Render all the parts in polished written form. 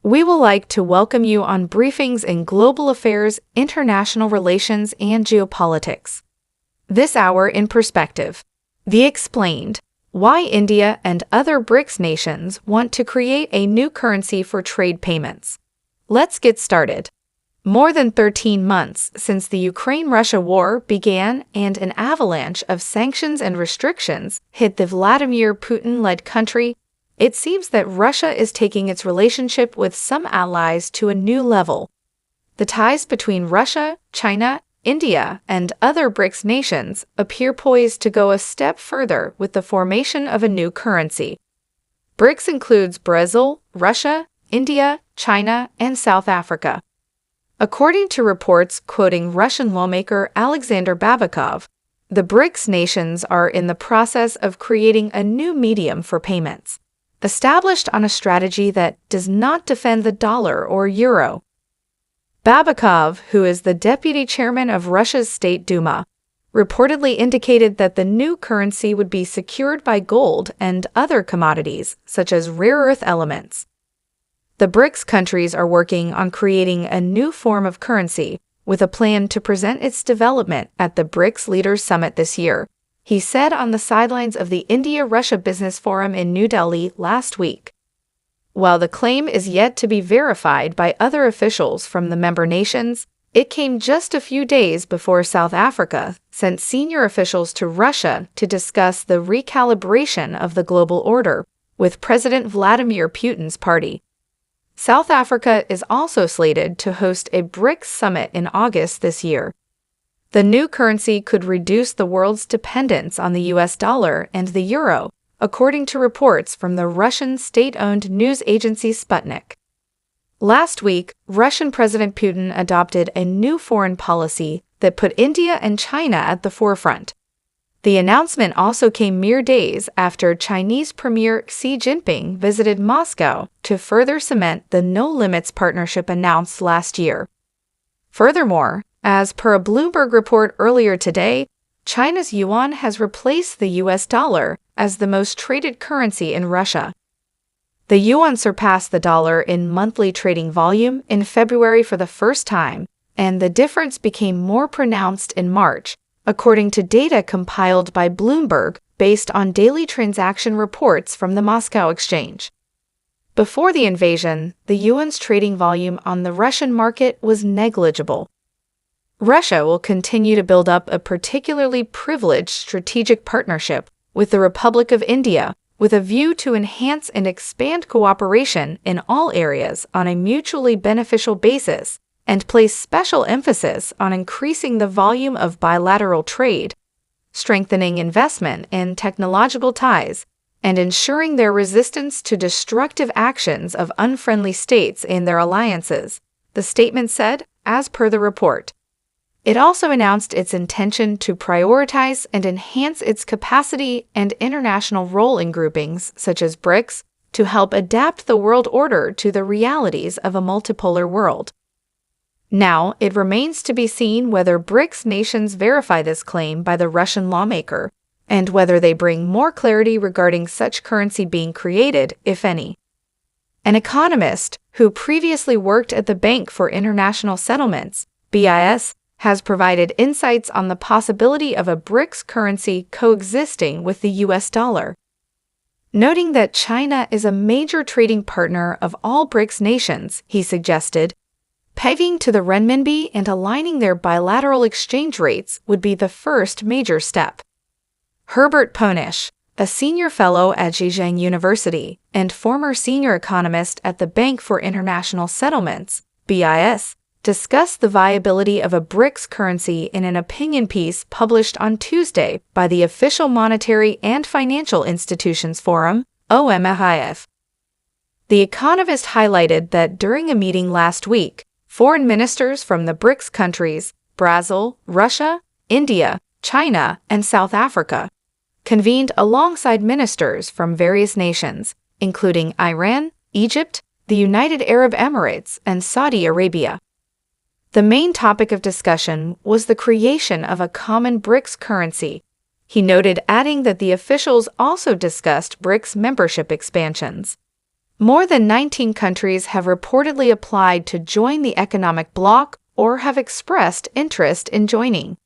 We would like to welcome you on briefings in global affairs, international relations, and geopolitics. This hour in perspective. The Explained. Why India and other BRICS nations want to create a new currency for trade payments. Let's get started. More than 13 months since the Ukraine-Russia war began and an avalanche of sanctions and restrictions hit the Vladimir Putin-led country, it seems that Russia is taking its relationship with some allies to a new level. The ties between Russia, China, India, and other BRICS nations appear poised to go a step further with the formation of a new currency. BRICS includes Brazil, Russia, India, China, and South Africa. According to reports quoting Russian lawmaker Alexander Babakov, the BRICS nations are in the process of creating a new medium for payments, established on a strategy that does not defend the dollar or euro. Babakov, who is the deputy chairman of Russia's state Duma, reportedly indicated that the new currency would be secured by gold and other commodities, such as rare earth elements. The BRICS countries are working on creating a new form of currency, with a plan to present its development at the BRICS Leaders Summit this year, he said on the sidelines of the India-Russia Business Forum in New Delhi last week. While the claim is yet to be verified by other officials from the member nations, it came just a few days before South Africa sent senior officials to Russia to discuss the recalibration of the global order with President Vladimir Putin's party. South Africa is also slated to host a BRICS summit in August this year. The new currency could reduce the world's dependence on the US dollar and the euro, according to reports from the Russian state-owned news agency Sputnik. Last week, Russian President Putin adopted a new foreign policy that put India and China at the forefront. The announcement also came mere days after Chinese Premier Xi Jinping visited Moscow to further cement the no-limits partnership announced last year. Furthermore, as per a Bloomberg report earlier today, China's yuan has replaced the US dollar as the most traded currency in Russia. The yuan surpassed the dollar in monthly trading volume in February for the first time, and the difference became more pronounced in March, according to data compiled by Bloomberg based on daily transaction reports from the Moscow exchange. Before the invasion, the yuan's trading volume on the Russian market was negligible. Russia will continue to build up a particularly privileged strategic partnership with the Republic of India, with a view to enhance and expand cooperation in all areas on a mutually beneficial basis, and place special emphasis on increasing the volume of bilateral trade, strengthening investment and technological ties, and ensuring their resistance to destructive actions of unfriendly states and their alliances, the statement said, as per the report. It also announced its intention to prioritize and enhance its capacity and international role in groupings such as BRICS to help adapt the world order to the realities of a multipolar world. Now, it remains to be seen whether BRICS nations verify this claim by the Russian lawmaker, and whether they bring more clarity regarding such currency being created, if any. An economist who previously worked at the Bank for International Settlements, BIS, has provided insights on the possibility of a BRICS currency coexisting with the US dollar. Noting that China is a major trading partner of all BRICS nations, he suggested, pegging to the renminbi and aligning their bilateral exchange rates would be the first major step. Herbert Ponish, a senior fellow at Zhejiang University and former senior economist at the Bank for International Settlements, BIS, discussed the viability of a BRICS currency in an opinion piece published on Tuesday by the Official Monetary and Financial Institutions Forum, OMFIF. The economist highlighted that during a meeting last week, foreign ministers from the BRICS countries, Brazil, Russia, India, China, and South Africa, convened alongside ministers from various nations, including Iran, Egypt, the United Arab Emirates, and Saudi Arabia. The main topic of discussion was the creation of a common BRICS currency. He noted, adding that the officials also discussed BRICS membership expansions. More than 19 countries have reportedly applied to join the economic bloc or have expressed interest in joining.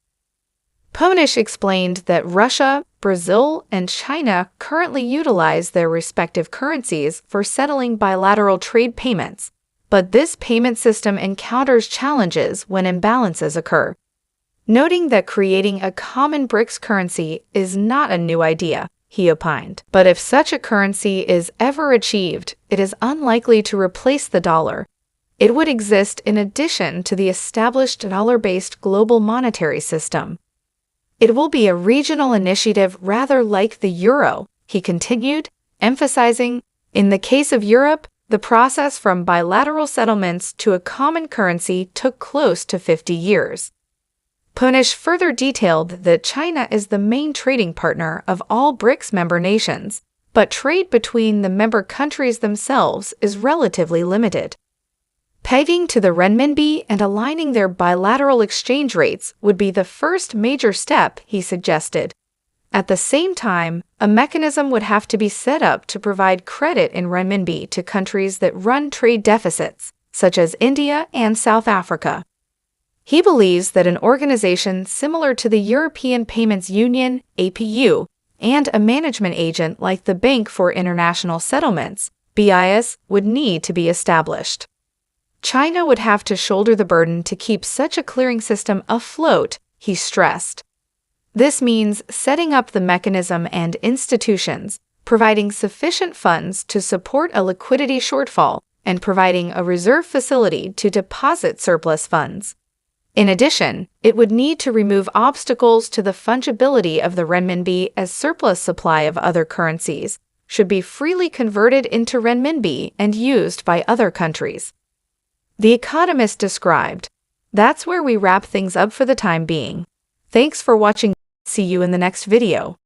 Ponish explained that Russia, Brazil, and China currently utilize their respective currencies for settling bilateral trade payments, but this payment system encounters challenges when imbalances occur, noting that creating a common BRICS currency is not a new idea, he opined. But if such a currency is ever achieved, it is unlikely to replace the dollar. It would exist in addition to the established dollar-based global monetary system. It will be a regional initiative rather like the euro, he continued, emphasizing, in the case of Europe, the process from bilateral settlements to a common currency took close to 50 years. Ponish further detailed that China is the main trading partner of all BRICS member nations, but trade between the member countries themselves is relatively limited. Pegging to the renminbi and aligning their bilateral exchange rates would be the first major step, he suggested. At the same time, a mechanism would have to be set up to provide credit in renminbi to countries that run trade deficits, such as India and South Africa. He believes that an organization similar to the European Payments Union, APU, and a management agent like the Bank for International Settlements, BIS, would need to be established. China would have to shoulder the burden to keep such a clearing system afloat, he stressed. This means setting up the mechanism and institutions, providing sufficient funds to support a liquidity shortfall, and providing a reserve facility to deposit surplus funds. In addition, it would need to remove obstacles to the fungibility of the renminbi as surplus supply of other currencies should be freely converted into renminbi and used by other countries. The Economist described, "That's where we wrap things up for the time being. Thanks for watching. See you in the next video."